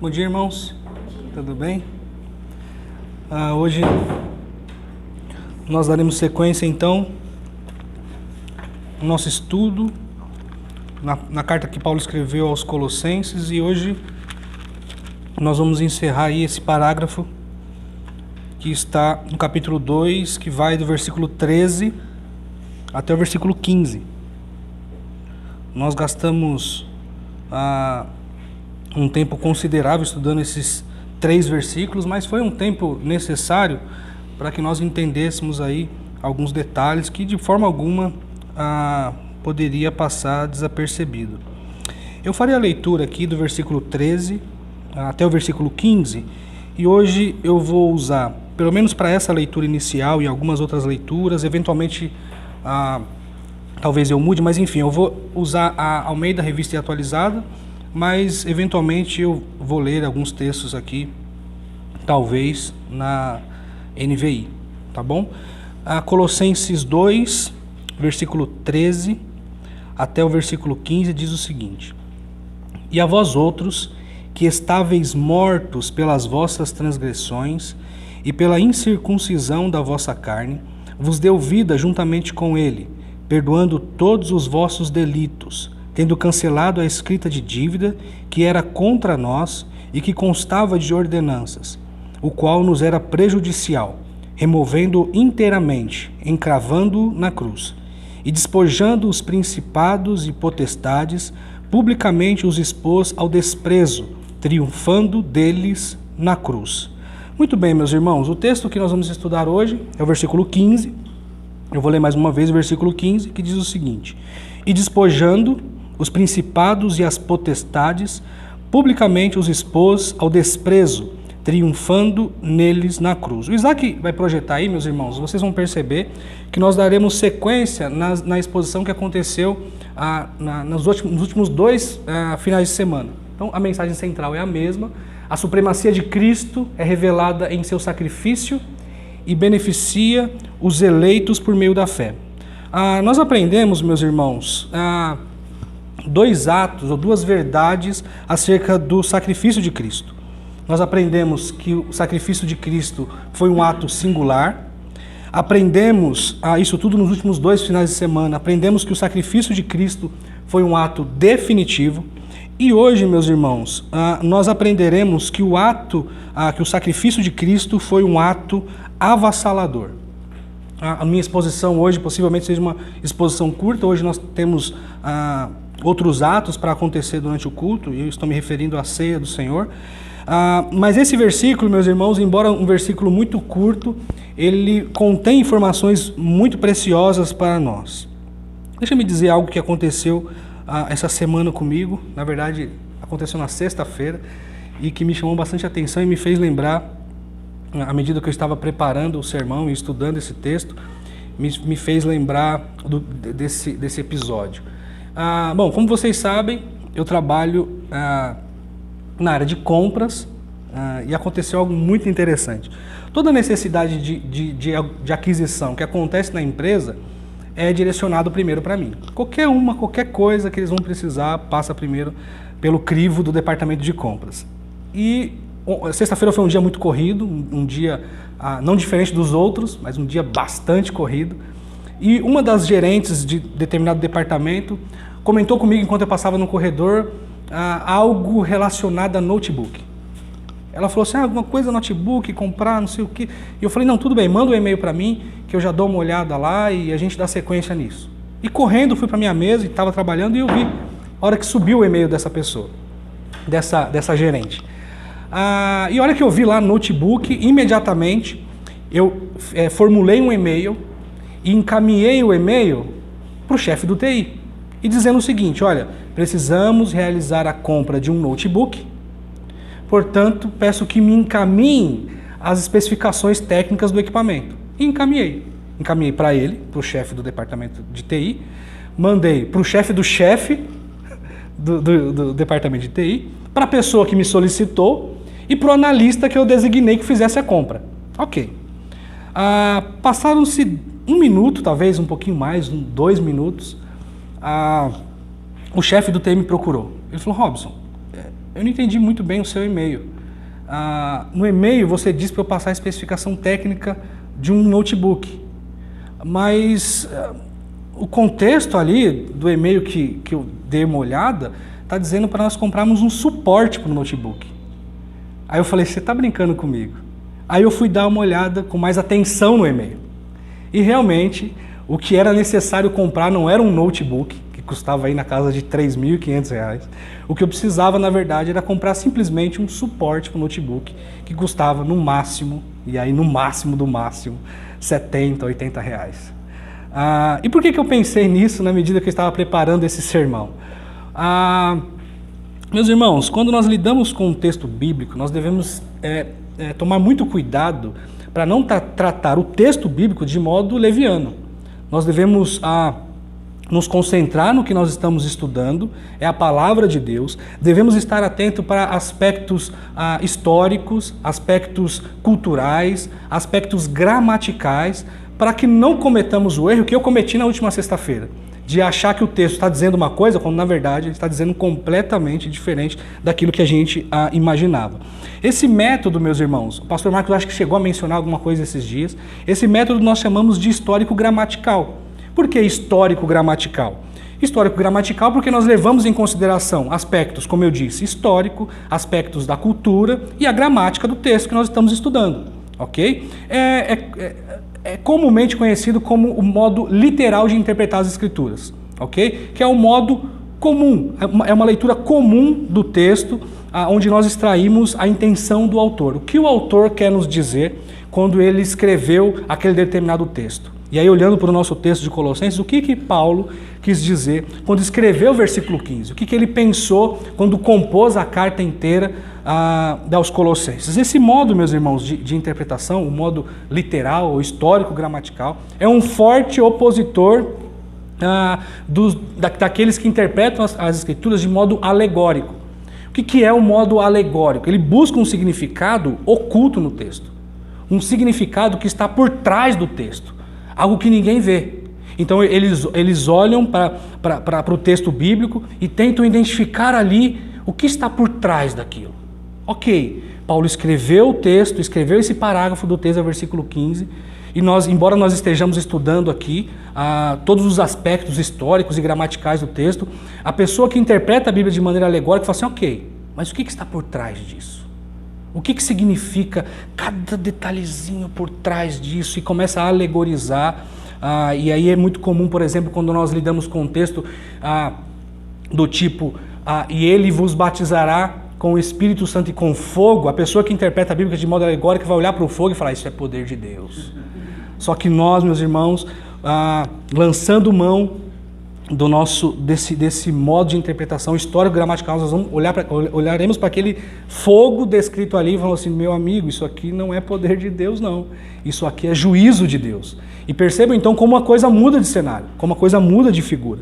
Bom dia, irmãos. Tudo bem? Hoje nós daremos sequência, então, no nosso estudo na carta que Paulo escreveu aos Colossenses, e hoje nós vamos encerrar aí esse parágrafo que está no capítulo 2, que vai do versículo 13 até o versículo 15. Nós gastamos um tempo considerável estudando esses 3 versículos, mas foi um tempo necessário para que nós entendêssemos aí alguns detalhes que de forma alguma poderia passar desapercebido. Eu farei a leitura aqui do versículo 13 até o versículo 15, e hoje eu vou usar, pelo menos para essa leitura inicial e algumas outras leituras, eventualmente talvez eu mude, mas enfim, eu vou usar a Almeida Revista e Atualizada, mas eventualmente eu vou ler alguns textos aqui, talvez na NVI, tá bom? Colossenses 2, versículo 13 até o versículo 15 diz o seguinte: E a vós outros, que estáveis mortos pelas vossas transgressões e pela incircuncisão da vossa carne, vos deu vida juntamente com ele, perdoando todos os vossos delitos, tendo cancelado a escrita de dívida que era contra nós e que constava de ordenanças, o qual nos era prejudicial, removendo-o inteiramente, encravando-o na cruz, e despojando os principados e potestades, publicamente os expôs ao desprezo, triunfando deles na cruz. Muito bem, meus irmãos, o texto que nós vamos estudar hoje é o versículo 15. Eu vou ler mais uma vez o versículo 15, que diz o seguinte: E despojando os principados e as potestades, publicamente os expôs ao desprezo, triunfando neles na cruz. O Isaac vai projetar aí, meus irmãos, vocês vão perceber que nós daremos sequência na exposição que aconteceu nos últimos 2 finais de semana. Então, a mensagem central é a mesma. A supremacia de Cristo é revelada em seu sacrifício e beneficia os eleitos por meio da fé. Nós aprendemos, meus irmãos, 2 atos ou 2 verdades acerca do sacrifício de Cristo. Nós aprendemos que o sacrifício de Cristo foi um ato singular. Aprendemos isso tudo nos últimos 2 finais de semana. Aprendemos que o sacrifício de Cristo foi um ato definitivo. E hoje, meus irmãos, nós aprenderemos que que o sacrifício de Cristo foi um ato avassalador. A minha exposição hoje possivelmente seja uma exposição curta. Hoje nós temos outros atos para acontecer durante o culto, e eu estou me referindo à ceia do Senhor. Mas esse versículo, meus irmãos, embora um versículo muito curto, ele contém informações muito preciosas para nós. Deixa-me dizer algo que aconteceu essa semana comigo. Na verdade, aconteceu na sexta-feira, e que me chamou bastante atenção e me fez lembrar, à medida que eu estava preparando o sermão e estudando esse texto, me fez lembrar desse episódio. Bom, como vocês sabem, eu trabalho na área de compras, e aconteceu algo muito interessante. Toda necessidade de aquisição que acontece na empresa é direcionado primeiro para mim. Qualquer coisa que eles vão precisar passa primeiro pelo crivo do departamento de compras. E sexta-feira foi um dia muito corrido, um dia não diferente dos outros, mas um dia bastante corrido. E uma das gerentes de determinado departamento comentou comigo enquanto eu passava no corredor algo relacionado a notebook. Ela falou assim: alguma coisa notebook, comprar, não sei o quê. E eu falei: não, tudo bem, manda um e-mail para mim, que eu já dou uma olhada lá e a gente dá sequência nisso. E correndo fui para minha mesa e estava trabalhando, e eu vi a hora que subiu o e-mail dessa pessoa, dessa gerente. E a hora que eu vi lá no notebook, imediatamente eu formulei um e-mail e encaminhei o e-mail para o chefe do TI, e dizendo o seguinte: olha, precisamos realizar a compra de um notebook, portanto, peço que me encaminhem as especificações técnicas do equipamento. E encaminhei. Encaminhei para ele, para o chefe do departamento de TI, mandei para o chefe do departamento de TI, para a pessoa que me solicitou e para o analista que eu designei que fizesse a compra. Ok. Passaram-se 1 minuto, talvez um pouquinho mais, 2 minutos, o chefe do TI me procurou. Ele falou: Robson, eu não entendi muito bem o seu e-mail. No e-mail você disse para eu passar a especificação técnica de um notebook, mas o contexto ali do e-mail que eu dei uma olhada está dizendo para nós comprarmos um suporte para o notebook. Aí eu falei, você está brincando comigo? Aí eu fui dar uma olhada com mais atenção no e-mail. E realmente, o que era necessário comprar não era um notebook, que custava aí na casa de R$ 3.500. O que eu precisava, na verdade, era comprar simplesmente um suporte para o notebook, que custava no máximo, e aí no máximo do máximo, R$ 70, R$ 80. E por que eu pensei nisso na medida que eu estava preparando esse sermão? Meus irmãos, quando nós lidamos com um texto bíblico, nós devemos tomar muito cuidado para não tratar o texto bíblico de modo leviano. Nós devemos nos concentrar no que nós estamos estudando, é a palavra de Deus. Devemos estar atentos para aspectos históricos, aspectos culturais, aspectos gramaticais, para que não cometamos o erro que eu cometi na última sexta-feira, de achar que o texto está dizendo uma coisa, quando na verdade ele está dizendo completamente diferente daquilo que a gente imaginava. Esse método, meus irmãos, o pastor Marcos acho que chegou a mencionar alguma coisa esses dias, esse método nós chamamos de histórico gramatical. Por que histórico gramatical? Histórico gramatical porque nós levamos em consideração aspectos, como eu disse, histórico, aspectos da cultura e a gramática do texto que nós estamos estudando, ok? É comumente conhecido como o modo literal de interpretar as escrituras, ok? Que é o modo comum, é uma leitura comum do texto, onde nós extraímos a intenção do autor. O que o autor quer nos dizer quando ele escreveu aquele determinado texto. E aí, olhando para o nosso texto de Colossenses, o que Paulo quis dizer quando escreveu o versículo 15? O que ele pensou quando compôs a carta inteira aos Colossenses? Esse modo, meus irmãos, de interpretação, o modo literal ou histórico-gramatical, é um forte opositor daqueles que interpretam as escrituras de modo alegórico. O que é o modo alegórico? Ele busca um significado oculto no texto, um significado que está por trás do texto, algo que ninguém vê. Então eles olham para o texto bíblico e tentam identificar ali o que está por trás daquilo. Ok, Paulo escreveu o texto, escreveu esse parágrafo do texto, versículo 15, e embora nós estejamos estudando aqui todos os aspectos históricos e gramaticais do texto, a pessoa que interpreta a Bíblia de maneira alegórica fala assim, ok, mas o que está por trás disso? O que significa cada detalhezinho por trás disso? E começa a alegorizar. E aí é muito comum, por exemplo, quando nós lidamos com um texto do tipo e ele vos batizará com o Espírito Santo e com fogo, a pessoa que interpreta a Bíblia de modo alegórico vai olhar para o fogo e falar, isso é poder de Deus. Só que nós, meus irmãos, lançando mão desse modo de interpretação histórico-gramatical, nós vamos olharemos para aquele fogo descrito ali e falamos assim, meu amigo, isso aqui não é poder de Deus não, isso aqui é juízo de Deus. E percebam então como a coisa muda de cenário, como a coisa muda de figura.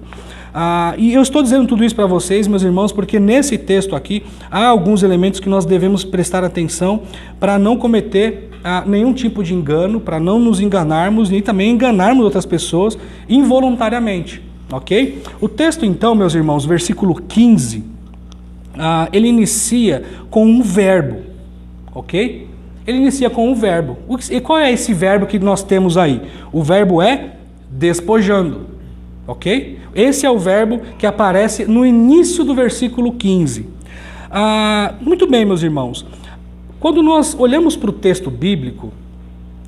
E eu estou dizendo tudo isso para vocês, meus irmãos, porque nesse texto aqui há alguns elementos que nós devemos prestar atenção para não cometer nenhum tipo de engano, para não nos enganarmos, nem também enganarmos outras pessoas involuntariamente. Ok? O texto então, meus irmãos, versículo 15, ele inicia com um verbo, ok? Ele inicia com um verbo. E qual é esse verbo que nós temos aí? O verbo é despojando, ok? Esse é o verbo que aparece no início do versículo 15. Muito bem, meus irmãos. Quando nós olhamos para o texto bíblico,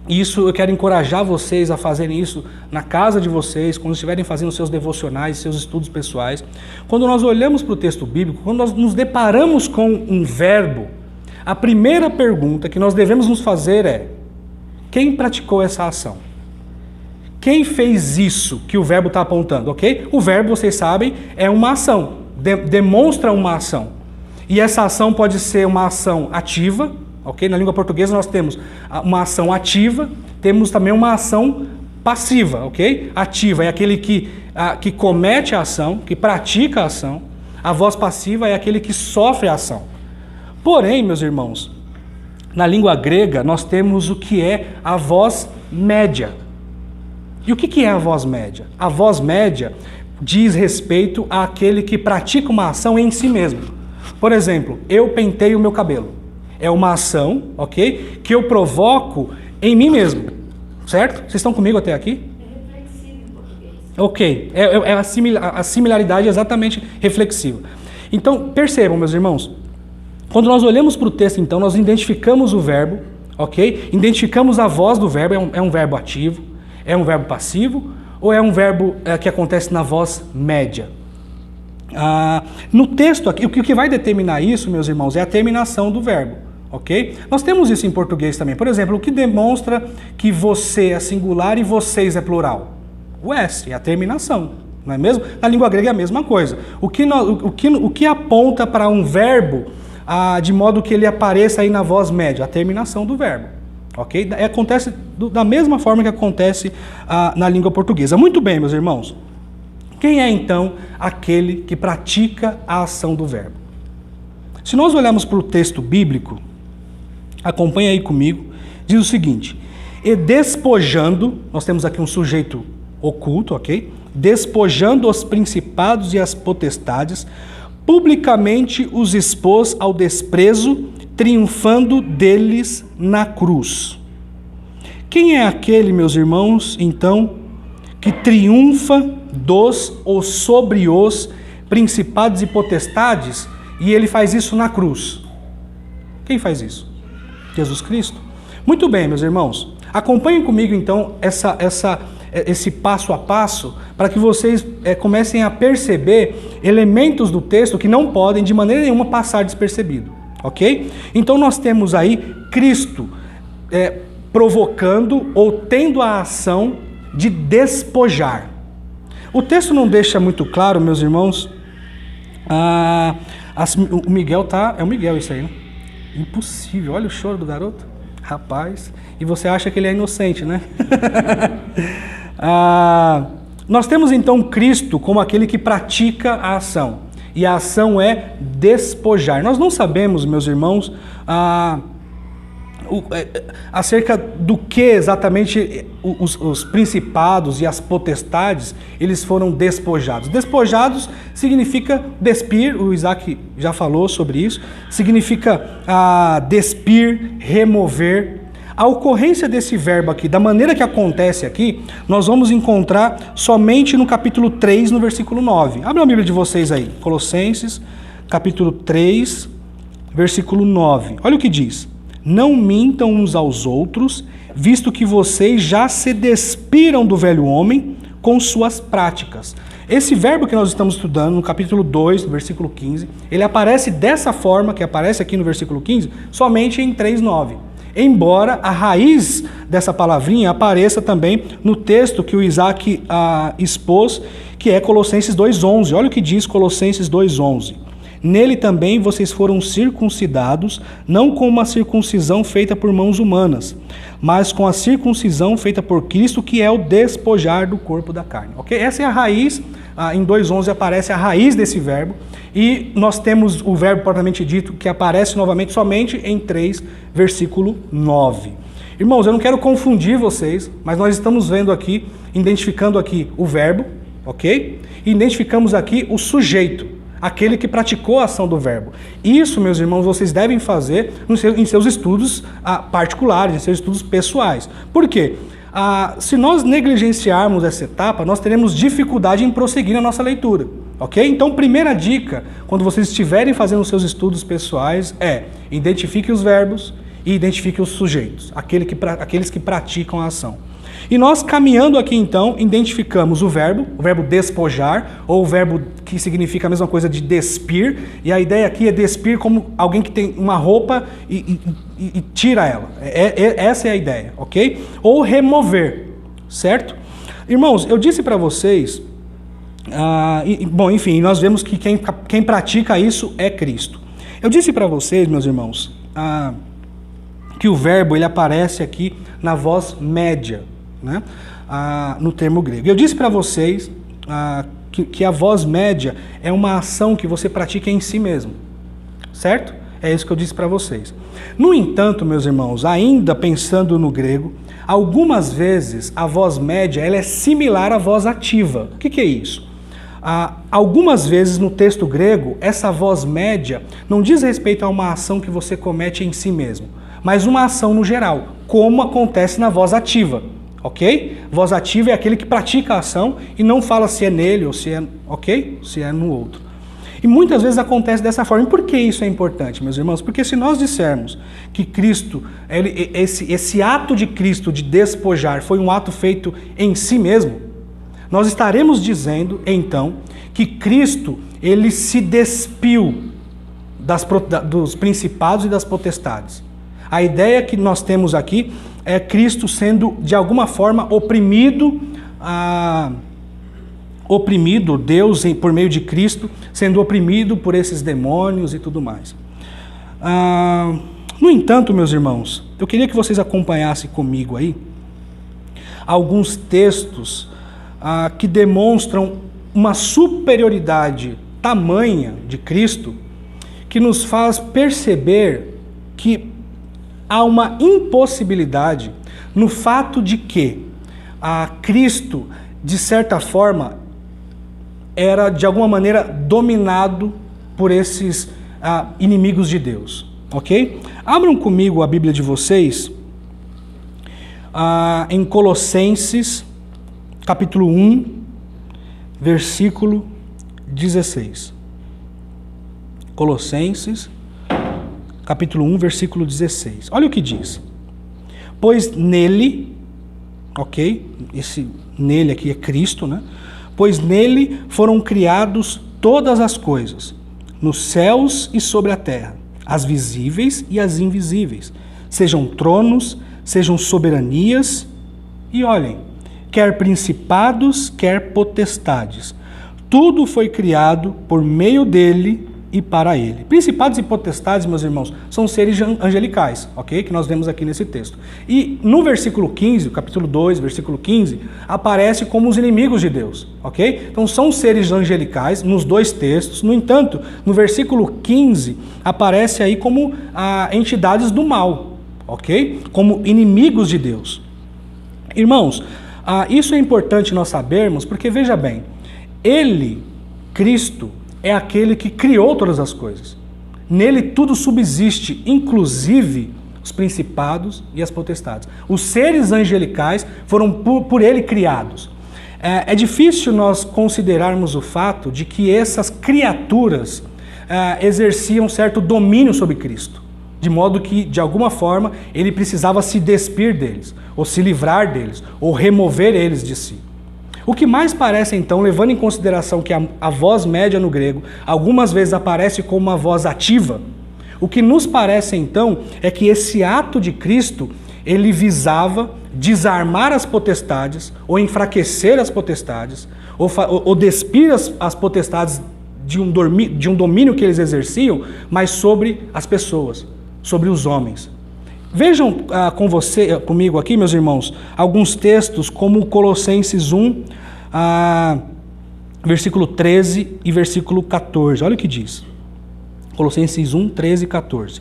isso eu quero encorajar vocês a fazerem isso na casa de vocês, quando estiverem fazendo seus devocionais, seus estudos pessoais. Quando nós olhamos para o texto bíblico, quando nós nos deparamos com um verbo, a primeira pergunta que nós devemos nos fazer é: quem praticou essa ação? Quem fez isso que o verbo está apontando, ok? O verbo, vocês sabem, é uma ação, demonstra uma ação. E essa ação pode ser uma ação ativa, ok? Na língua portuguesa nós temos uma ação ativa, temos também uma ação passiva, ok? Ativa é aquele que comete a ação, que pratica a ação. A voz passiva é aquele que sofre a ação. Porém, meus irmãos, na língua grega nós temos o que é a voz média. E o que é a voz média? A voz média diz respeito àquele que pratica uma ação em si mesmo. Por exemplo, eu penteio o meu cabelo. É uma ação, ok? Que eu provoco em mim mesmo, certo? Vocês estão comigo até aqui? É reflexivo em português. Ok, a similaridade é exatamente reflexiva. Então, percebam, meus irmãos, quando nós olhamos para o texto, então, nós identificamos o verbo, ok? Identificamos a voz do verbo, é um verbo ativo, é um verbo passivo, ou é um verbo que acontece na voz média? No texto aqui, o que vai determinar isso, meus irmãos, é a terminação do verbo, ok? Nós temos isso em português também. Por exemplo, o que demonstra que você é singular e vocês é plural? O S, é a terminação, não é mesmo? Na língua grega é a mesma coisa. O que aponta para um verbo de modo que ele apareça aí na voz média? A terminação do verbo, ok? Acontece da mesma forma que acontece na língua portuguesa. Muito bem, meus irmãos. Quem é então aquele que pratica a ação do verbo? Se nós olharmos para o texto bíblico, acompanha aí comigo, diz o seguinte: e despojando, nós temos aqui um sujeito oculto, ok? Despojando os principados e as potestades, publicamente os expôs ao desprezo, triunfando deles na cruz. Quem é aquele, meus irmãos, então, que triunfa dos ou sobre os principados e potestades, e ele faz isso na cruz? Quem faz isso? Jesus Cristo. Muito bem, meus irmãos. Acompanhem comigo, então, esse passo a passo, para que vocês comecem a perceber elementos do texto que não podem, de maneira nenhuma, passar despercebido. Ok? Então, nós temos aí Cristo provocando ou tendo a ação de despojar. O texto não deixa muito claro, meus irmãos. O Miguel tá... É o Miguel isso aí, né? Impossível. Olha o choro do garoto. Rapaz. E você acha que ele é inocente, né? Nós temos então Cristo como aquele que pratica a ação. E a ação é despojar. Nós não sabemos, meus irmãos, acerca do que exatamente os principados e as potestades eles foram despojados. Despojados significa despir, o Isaac já falou sobre isso, significa despir, remover. A ocorrência desse verbo aqui, da maneira que acontece aqui, nós vamos encontrar somente no capítulo 3, no versículo 9. Abra a Bíblia de vocês aí, Colossenses, capítulo 3, versículo 9. Olha o que diz: não mintam uns aos outros, visto que vocês já se despiram do velho homem com suas práticas. Esse verbo que nós estamos estudando no capítulo 2, no versículo 15, ele aparece dessa forma que aparece aqui no versículo 15, somente em 3:9. Embora a raiz dessa palavrinha apareça também no texto que o Isaac expôs, que é Colossenses 2:11. Olha o que diz Colossenses 2:11. Nele também vocês foram circuncidados, não com uma circuncisão feita por mãos humanas, mas com a circuncisão feita por Cristo, que é o despojar do corpo da carne. Ok? Essa é a raiz, em 2:11 aparece a raiz desse verbo, e nós temos o verbo propriamente dito, que aparece novamente somente em 3, versículo 9. Irmãos, eu não quero confundir vocês, mas nós estamos vendo aqui, identificando aqui o verbo, ok? E identificamos aqui o sujeito, aquele que praticou a ação do verbo. Isso, meus irmãos, vocês devem fazer em seus estudos particulares, em seus estudos pessoais. Por quê? Se nós negligenciarmos essa etapa, nós teremos dificuldade em prosseguir na nossa leitura. Ok? Então, primeira dica, quando vocês estiverem fazendo os seus estudos pessoais, identifique os verbos e identifique os sujeitos, aqueles que praticam a ação. E nós, caminhando aqui então, identificamos o verbo despojar, ou o verbo que significa a mesma coisa de despir, e a ideia aqui é despir como alguém que tem uma roupa e tira ela. Essa é a ideia, ok? Ou remover, certo? Irmãos, eu disse para vocês, enfim, nós vemos que quem pratica isso é Cristo. Eu disse para vocês, meus irmãos, que o verbo ele aparece aqui na voz média, né? No termo grego. Eu disse para vocês que a voz média é uma ação que você pratica em si mesmo, certo? É isso que eu disse para vocês. No entanto, meus irmãos, ainda pensando no grego, algumas vezes a voz média ela é similar à voz ativa. O que é isso? Algumas vezes no texto grego, essa voz média não diz respeito a uma ação que você comete em si mesmo, mas uma ação no geral, como acontece na voz ativa, ok? Voz ativa é aquele que pratica a ação e não fala se é nele ou se é, ok? Se é no outro. E muitas vezes acontece dessa forma. E por que isso é importante, meus irmãos? Porque se nós dissermos que Cristo, esse ato de Cristo de despojar foi um ato feito em si mesmo, nós estaremos dizendo, então, que Cristo, ele se despiu dos principados e das potestades. A ideia que nós temos aqui é Cristo sendo, de alguma forma, oprimido, Deus, por meio de Cristo, sendo oprimido por esses demônios e tudo mais. No entanto, meus irmãos, eu queria que vocês acompanhassem comigo aí alguns textos que demonstram uma superioridade tamanha de Cristo, que nos faz perceber que há uma impossibilidade no fato de que Cristo, de certa forma, era de alguma maneira dominado por esses inimigos de Deus, ok? Abram comigo a Bíblia de vocês em Colossenses, capítulo 1, versículo 16. Colossenses, capítulo 1, versículo 16. Olha o que diz. Pois nele, ok? Esse nele aqui é Cristo, né? Pois nele foram criados todas as coisas, nos céus e sobre a terra, as visíveis e as invisíveis, sejam tronos, sejam soberanias, e olhem, quer principados, quer potestades. Tudo foi criado por meio dele e para ele. Principados e potestades, meus irmãos, são seres angelicais, ok? Que nós vemos aqui nesse texto. E no versículo 15, capítulo 2, versículo 15, aparece como os inimigos de Deus, ok? Então são seres angelicais nos dois textos. No entanto, no versículo 15, aparece aí como entidades do mal, ok? Como inimigos de Deus. Irmãos, isso é importante nós sabermos, porque veja bem, ele, Cristo, é aquele que criou todas as coisas. Nele tudo subsiste, inclusive os principados e as potestades. Os seres angelicais foram por ele criados. É difícil nós considerarmos o fato de que essas criaturas exerciam certo domínio sobre Cristo, de modo que, de alguma forma, ele precisava se despir deles, ou se livrar deles, ou remover eles de si. O que mais parece, então, levando em consideração que a voz média no grego algumas vezes aparece como uma voz ativa, o que nos parece, então, é que esse ato de Cristo, ele visava desarmar as potestades, ou enfraquecer as potestades, ou despir as potestades de um domínio que eles exerciam, mas sobre as pessoas, sobre os homens. Vejam comigo aqui, meus irmãos, alguns textos como Colossenses 1, versículo 13 e versículo 14. Olha o que diz. Colossenses 1, 13 e 14.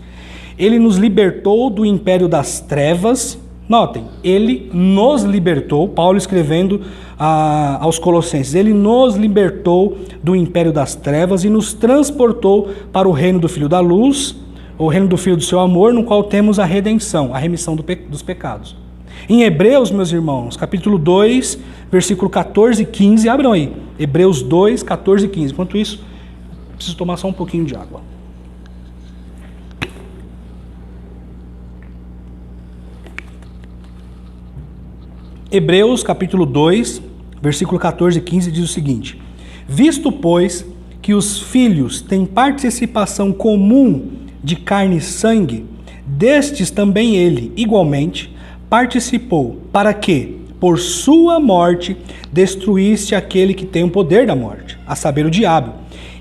Ele nos libertou do império das trevas. Notem, ele nos libertou, Paulo escrevendo aos Colossenses, ele nos libertou do império das trevas e nos transportou para o reino do Filho da Luz, o reino do Filho do seu amor, no qual temos a redenção, a remissão dos pecados. Em Hebreus, meus irmãos, capítulo 2, versículo 14 e 15, abram aí, Hebreus 2, 14 e 15. Enquanto isso, preciso tomar só um pouquinho de água. Hebreus, capítulo 2, versículo 14 e 15, diz o seguinte: visto, pois, que os filhos têm participação comum de carne e sangue, destes também ele, igualmente, participou, para que, por sua morte, destruísse aquele que tem o poder da morte, a saber, o diabo,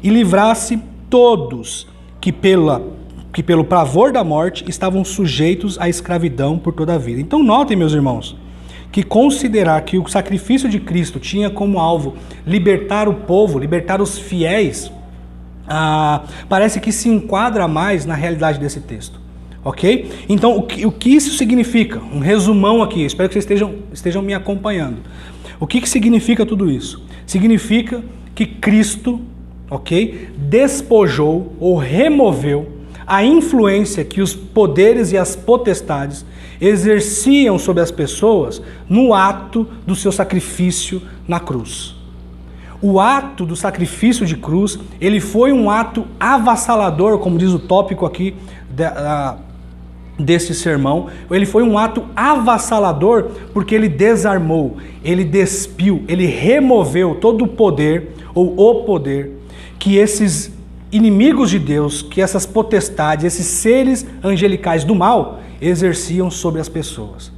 e livrasse todos que pelo pavor da morte estavam sujeitos à escravidão por toda a vida. Então notem, meus irmãos, que considerar que o sacrifício de Cristo tinha como alvo libertar o povo, libertar os fiéis, parece que se enquadra mais na realidade desse texto, ok? Então, o que isso significa? Um resumão aqui, espero que vocês estejam me acompanhando. O que significa tudo isso? Significa que Cristo, ok, despojou ou removeu a influência que os poderes e as potestades exerciam sobre as pessoas no ato do seu sacrifício na cruz. O ato do sacrifício de cruz, ele foi um ato avassalador, como diz o tópico aqui desse sermão. Ele foi um ato avassalador porque ele desarmou, ele despiu, ele removeu todo o poder ou o poder que esses inimigos de Deus, que essas potestades, esses seres angelicais do mal exerciam sobre as pessoas.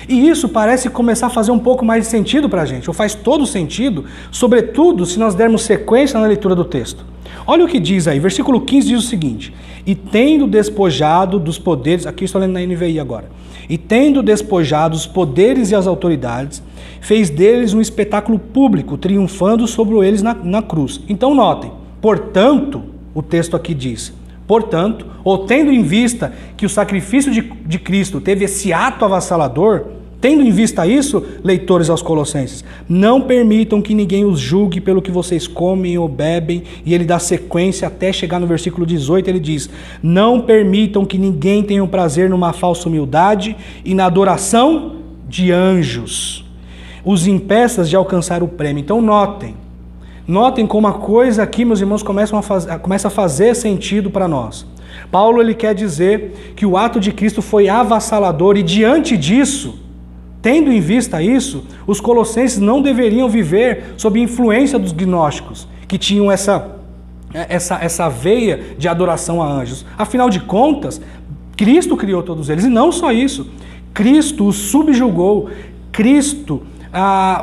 E isso parece começar a fazer um pouco mais de sentido para a gente, ou faz todo sentido, sobretudo se nós dermos sequência na leitura do texto. Olha o que diz aí, versículo 15 diz o seguinte: e tendo despojado dos poderes, aqui estou lendo na NVI agora, e tendo despojado os poderes e as autoridades, fez deles um espetáculo público, triunfando sobre eles na cruz. Então notem, portanto, o texto aqui diz, portanto, ou tendo em vista que o sacrifício de Cristo teve esse ato avassalador, tendo em vista isso, leitores aos Colossenses, não permitam que ninguém os julgue pelo que vocês comem ou bebem, e ele dá sequência até chegar no versículo 18, ele diz, não permitam que ninguém tenha prazer numa falsa humildade e na adoração de anjos, os impeças de alcançar o prêmio. Então notem como a coisa aqui, meus irmãos, começa a fazer sentido para nós. Paulo ele quer dizer que o ato de Cristo foi avassalador e diante disso, tendo em vista isso, os colossenses não deveriam viver sob influência dos gnósticos, que tinham essa veia de adoração a anjos. Afinal de contas, Cristo criou todos eles, e não só isso, Cristo os subjugou, Cristo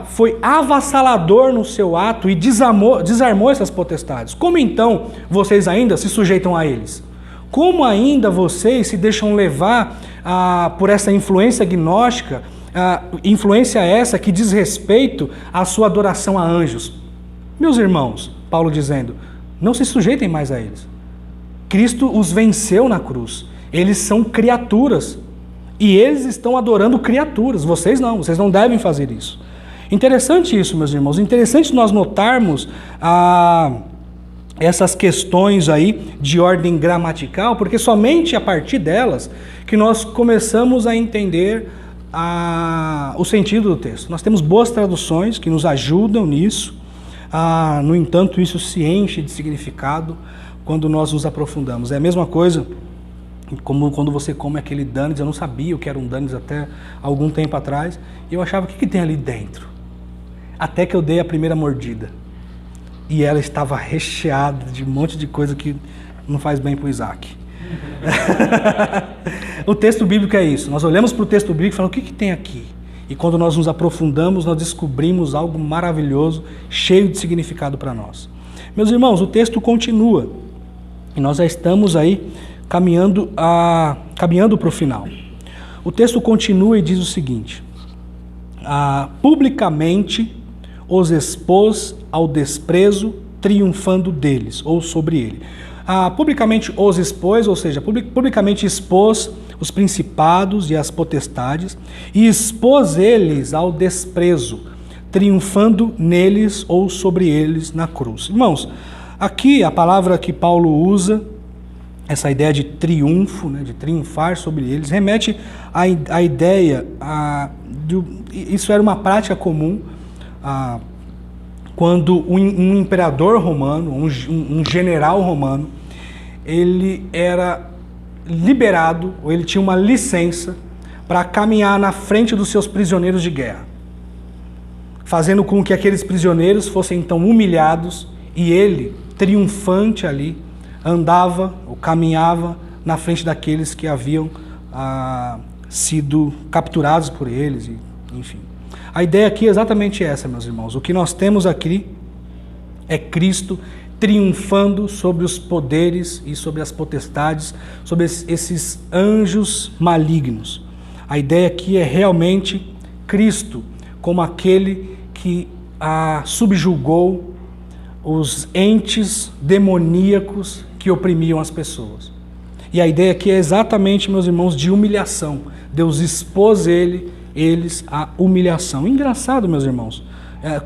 foi avassalador no seu ato e desarmou essas potestades. Como então vocês ainda se sujeitam a eles? Como ainda vocês se deixam levar por essa influência gnóstica, influência essa que diz respeito à sua adoração a anjos? Meus irmãos, Paulo dizendo, não se sujeitem mais a eles. Cristo os venceu na cruz. Eles são criaturas. E eles estão adorando criaturas. Vocês não devem fazer isso. Interessante isso, meus irmãos. Interessante nós notarmos essas questões aí de ordem gramatical, porque somente a partir delas que nós começamos a entender o sentido do texto. Nós temos boas traduções que nos ajudam nisso. No entanto, isso se enche de significado quando nós nos aprofundamos. É a mesma coisa como quando você come aquele Dantes. Eu não sabia o que era um Dantes até algum tempo atrás, e eu achava, o que tem ali dentro? Até que eu dei a primeira mordida, e ela estava recheada de um monte de coisa que não faz bem para o Isaac. O texto bíblico é isso, nós olhamos para o texto bíblico e falamos, o que tem aqui? E quando nós nos aprofundamos, nós descobrimos algo maravilhoso, cheio de significado para nós. Meus irmãos, o texto continua, e nós já estamos aí caminhando para o final. O texto continua e diz o seguinte: publicamente os expôs ao desprezo, triunfando deles, ou sobre ele. Publicamente os expôs, ou seja, publicamente expôs os principados e as potestades, e expôs eles ao desprezo, triunfando neles ou sobre eles na cruz. Irmãos, aqui a palavra que Paulo usa, essa ideia de triunfo, de triunfar sobre eles, remete à ideia, isso era uma prática comum, quando um imperador romano, um general romano, ele era liberado, ou ele tinha uma licença para caminhar na frente dos seus prisioneiros de guerra, fazendo com que aqueles prisioneiros fossem então humilhados, e ele, triunfante ali, andava ou caminhava na frente daqueles que haviam sido capturados por eles, enfim. A ideia aqui é exatamente essa, meus irmãos. O que nós temos aqui é Cristo triunfando sobre os poderes e sobre as potestades, sobre esses anjos malignos. A ideia aqui é realmente Cristo como aquele que subjugou os entes demoníacos que oprimiam as pessoas. E a ideia aqui é exatamente, meus irmãos, de humilhação. Deus expôs eles à humilhação. Engraçado, meus irmãos,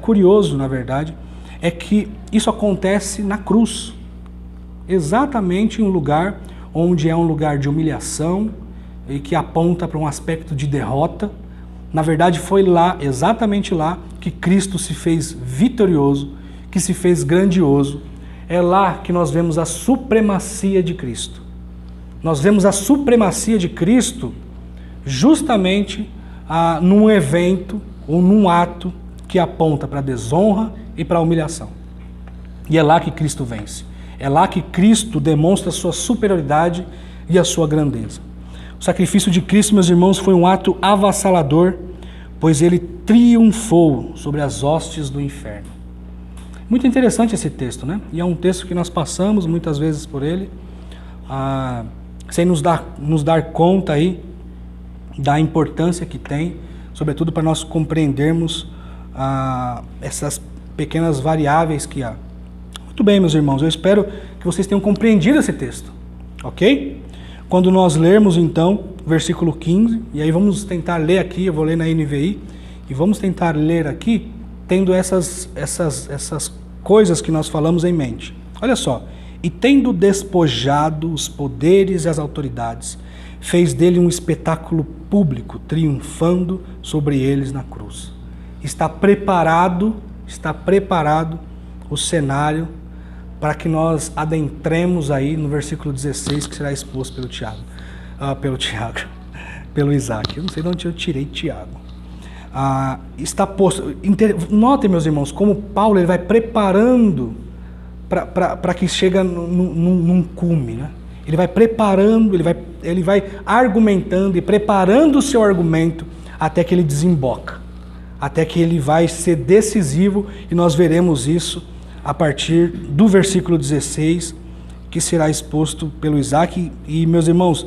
curioso, na verdade, é que isso acontece na cruz. Exatamente em um lugar onde é um lugar de humilhação e que aponta para um aspecto de derrota. Na verdade, foi lá, exatamente lá, que Cristo se fez vitorioso, que se fez grandioso. É lá que nós vemos a supremacia de Cristo. Nós vemos a supremacia de Cristo justamente num evento ou num ato que aponta para a desonra e para a humilhação. E é lá que Cristo vence. É lá que Cristo demonstra a sua superioridade e a sua grandeza. O sacrifício de Cristo, meus irmãos, foi um ato avassalador, pois ele triunfou sobre as hostes do inferno. Muito interessante esse texto, né? E é um texto que nós passamos muitas vezes por ele, sem nos dar conta aí da importância que tem, sobretudo para nós compreendermos essas pequenas variáveis que há. Muito bem, meus irmãos, eu espero que vocês tenham compreendido esse texto, ok? Quando nós lermos, então, versículo 15, e aí vamos tentar ler aqui, eu vou ler na NVI, e vamos tentar ler aqui, tendo essas coisas que nós falamos em mente. Olha só, e tendo despojado os poderes e as autoridades, fez dele um espetáculo público, triunfando sobre eles na cruz. Está preparado o cenário para que nós adentremos aí no versículo 16, que será exposto pelo Isaac. Eu não sei de onde eu tirei Tiago. Está posto. Notem, meus irmãos, como Paulo ele vai preparando para que chega num cume, né? Ele vai preparando, ele vai argumentando e preparando o seu argumento até que ele desemboca, até que ele vai ser decisivo, e nós veremos isso a partir do versículo 16, que será exposto pelo Isaac. E, meus irmãos,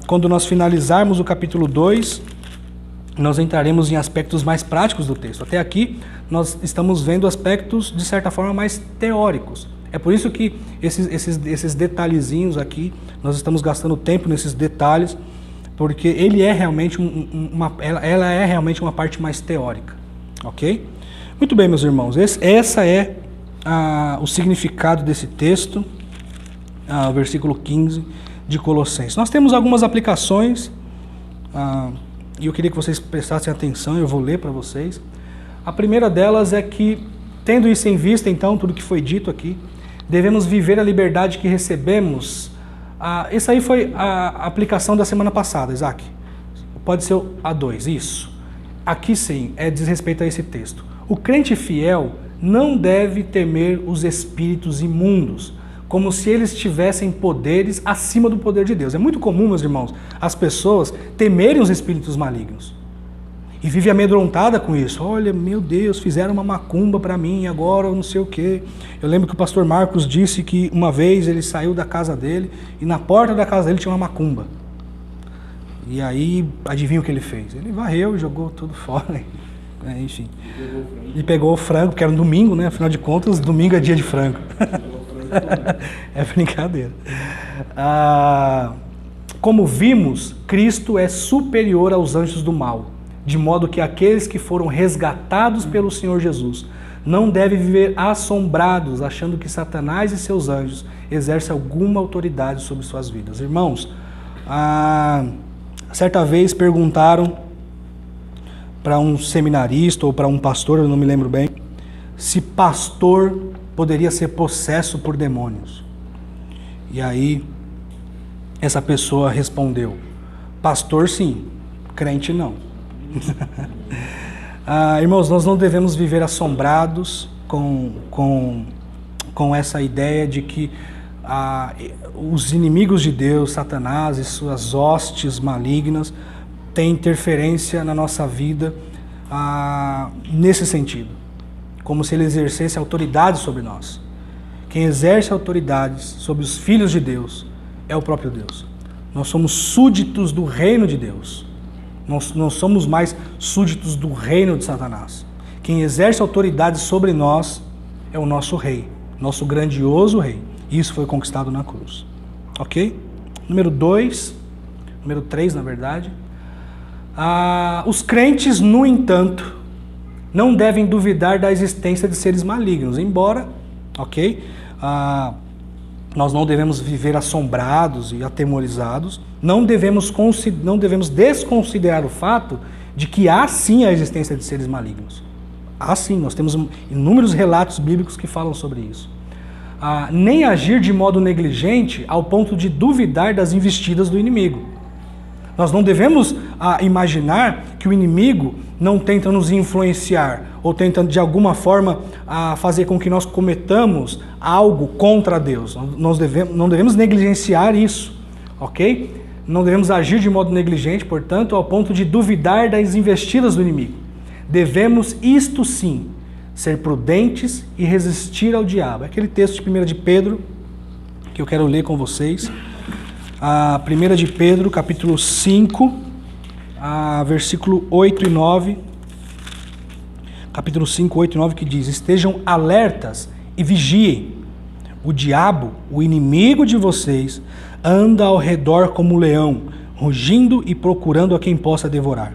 quando nós finalizarmos o capítulo 2, nós entraremos em aspectos mais práticos do texto. Até aqui, nós estamos vendo aspectos, de certa forma, mais teóricos. É por isso que esses detalhezinhos aqui, nós estamos gastando tempo nesses detalhes, porque ele é realmente ela é realmente uma parte mais teórica, ok? Muito bem, meus irmãos, essa é o significado desse texto, o versículo 15 de Colossenses. Nós temos algumas aplicações, e eu queria que vocês prestassem atenção, eu vou ler para vocês. A primeira delas é que, tendo isso em vista, então, tudo que foi dito aqui, devemos viver a liberdade que recebemos. Essa aí foi a aplicação da semana passada, Isaac. Pode ser a 2, isso. Aqui sim, diz respeito a esse texto. O crente fiel não deve temer os espíritos imundos, como se eles tivessem poderes acima do poder de Deus. É muito comum, meus irmãos, as pessoas temerem os espíritos malignos. E vive amedrontada com isso. Olha, meu Deus, fizeram uma macumba para mim, agora eu não sei o quê. Eu lembro que o pastor Marcos disse que uma vez ele saiu da casa dele e na porta da casa dele tinha uma macumba. E aí, adivinha o que ele fez? Ele varreu e jogou tudo fora. Enfim. E pegou o frango, porque era um domingo, né? Afinal de contas, domingo é dia de frango. É brincadeira. Como vimos, Cristo é superior aos anjos do mal, de modo que aqueles que foram resgatados pelo Senhor Jesus não devem viver assombrados, achando que Satanás e seus anjos exercem alguma autoridade sobre suas vidas. Irmãos, certa vez perguntaram para um seminarista ou para um pastor, eu não me lembro bem, se pastor poderia ser possesso por demônios. E aí, essa pessoa respondeu: pastor sim, crente não. Irmãos, nós não devemos viver assombrados com essa ideia de que os inimigos de Deus, Satanás e suas hostes malignas, têm interferência na nossa vida nesse sentido, como se ele exercesse autoridade sobre nós. Quem exerce autoridades sobre os filhos de Deus é o próprio Deus. Nós somos súditos do reino de Deus. Nós não somos mais súditos do reino de Satanás. Quem exerce autoridade sobre nós é o nosso rei, nosso grandioso rei. Isso foi conquistado na cruz. Ok? Número 3, na verdade. Os crentes, no entanto, não devem duvidar da existência de seres malignos, embora, ok? Nós não devemos viver assombrados e atemorizados, não devemos desconsiderar o fato de que há sim a existência de seres malignos. Há sim, nós temos inúmeros relatos bíblicos que falam sobre isso. Nem agir de modo negligente ao ponto de duvidar das investidas do inimigo. Nós não devemos imaginar que o inimigo não tenta nos influenciar ou tenta de alguma forma fazer com que nós cometamos algo contra Deus. Não devemos negligenciar isso, ok? Não devemos agir de modo negligente, portanto, ao ponto de duvidar das investidas do inimigo. Devemos, isto sim, ser prudentes e resistir ao diabo. É aquele texto de 1 de Pedro que eu quero ler com vocês. 1 de Pedro, capítulo 5, versículo 8 e 9. Capítulo 5, 8 e 9, que diz: estejam alertas e vigiem. O diabo, o inimigo de vocês, anda ao redor como um leão, rugindo e procurando a quem possa devorar.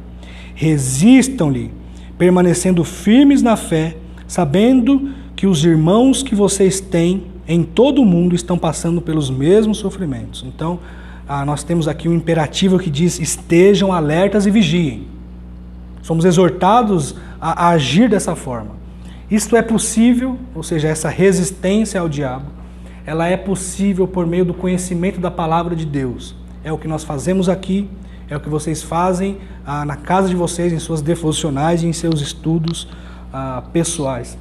Resistam-lhe, permanecendo firmes na fé, sabendo que os irmãos que vocês têm em todo o mundo estão passando pelos mesmos sofrimentos. Então, nós temos aqui um imperativo que diz: estejam alertas e vigiem. Somos exortados a agir dessa forma. Isto é possível, ou seja, essa resistência ao diabo, ela é possível por meio do conhecimento da palavra de Deus. É o que nós fazemos aqui, é o que vocês fazem na casa de vocês, em suas devocionais e em seus estudos pessoais.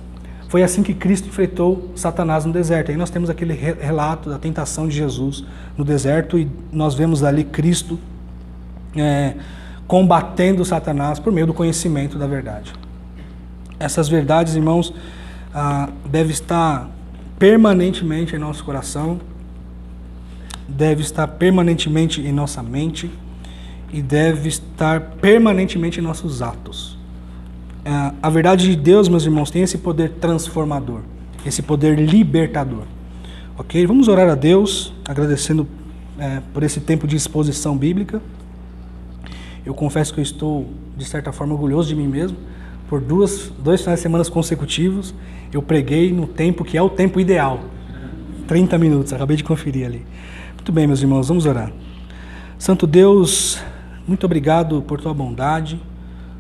Foi assim que Cristo enfrentou Satanás no deserto. Aí nós temos aquele relato da tentação de Jesus no deserto e nós vemos ali Cristo combatendo Satanás por meio do conhecimento da verdade. Essas verdades, irmãos, devem estar permanentemente em nosso coração, deve estar permanentemente em nossa mente e deve estar permanentemente em nossos atos. A verdade de Deus, meus irmãos, tem esse poder transformador, esse poder libertador. Ok? Vamos orar a Deus, agradecendo por esse tempo de exposição bíblica. Eu confesso que eu estou, de certa forma, orgulhoso de mim mesmo. Por dois finais de semana consecutivos, eu preguei no tempo que é o tempo ideal. 30 minutos, acabei de conferir ali. Muito bem, meus irmãos, vamos orar. Santo Deus, muito obrigado por tua bondade.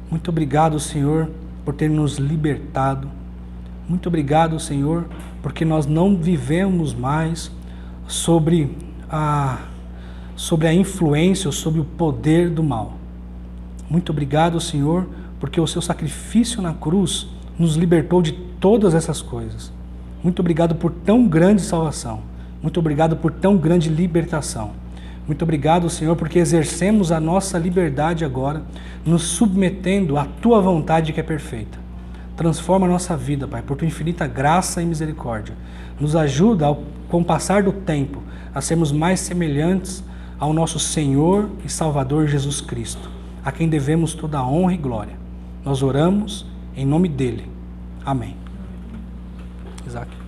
Muito obrigado, Senhor, por ter nos libertado. Muito obrigado, Senhor, porque nós não vivemos mais sobre a influência ou sobre o poder do mal. Muito obrigado, Senhor, porque o seu sacrifício na cruz nos libertou de todas essas coisas. Muito obrigado por tão grande salvação. Muito obrigado por tão grande libertação. Muito obrigado, Senhor, porque exercemos a nossa liberdade agora, nos submetendo à tua vontade que é perfeita. Transforma a nossa vida, Pai, por tua infinita graça e misericórdia. Nos ajuda, com o passar do tempo, a sermos mais semelhantes ao nosso Senhor e Salvador Jesus Cristo, a quem devemos toda a honra e glória. Nós oramos em nome dele. Amém. Isaac.